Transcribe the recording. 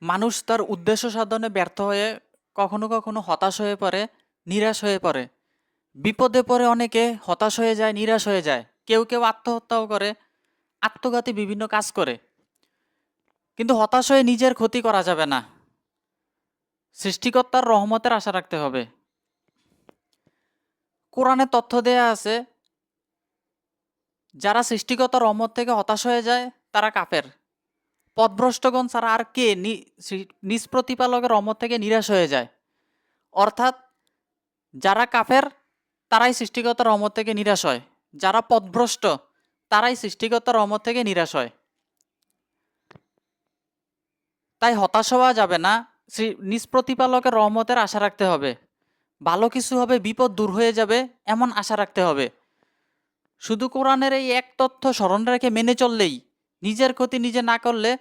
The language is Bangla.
মানুষ তার উদ্দেশ্য সাধনে ব্যর্থ হয়ে কখনো কখনো হতাশ হয়ে পড়ে, নিরাশ হয়ে পড়ে। বিপদে পড়ে অনেকে হতাশ হয়ে যায়, নিরাশ হয়ে যায়। কেউ কেউ আত্মহত্যাও করে, আত্মঘাতী বিভিন্ন কাজ করে। কিন্তু হতাশ হয়ে নিজের ক্ষতি করা যাবে না। সৃষ্টিকর্তার রহমতের আশা রাখতে হবে। কোরআনে তথ্য দেয়া আছে, যারা সৃষ্টিকর্তার রহমত থেকে হতাশ হয়ে যায় তারা কাফের। পথভ্রষ্টগণ ছাড়া আর কে নিজ প্রতিপালকের রহমত থেকে নিরাশ হয়ে যায়? অর্থাৎ যারা কাফের তারাই সৃষ্টিকর্তার রহমত থেকে নিরাশ হয়, যারা পথভ্রষ্ট তারাই সৃষ্টিকর্তার রহমত থেকে নিরাশ হয়। তাই হতাশ হওয়া যাবে না, নিজ প্রতিপালকের রহমতের আশা রাখতে হবে। ভালো কিছু হবে, বিপদ দূর হয়ে যাবে, এমন আশা রাখতে হবে। শুধু কোরআনের এই এক তথ্য স্মরণ রেখে মেনে চললেই, নিজের ক্ষতি নিজে না করলে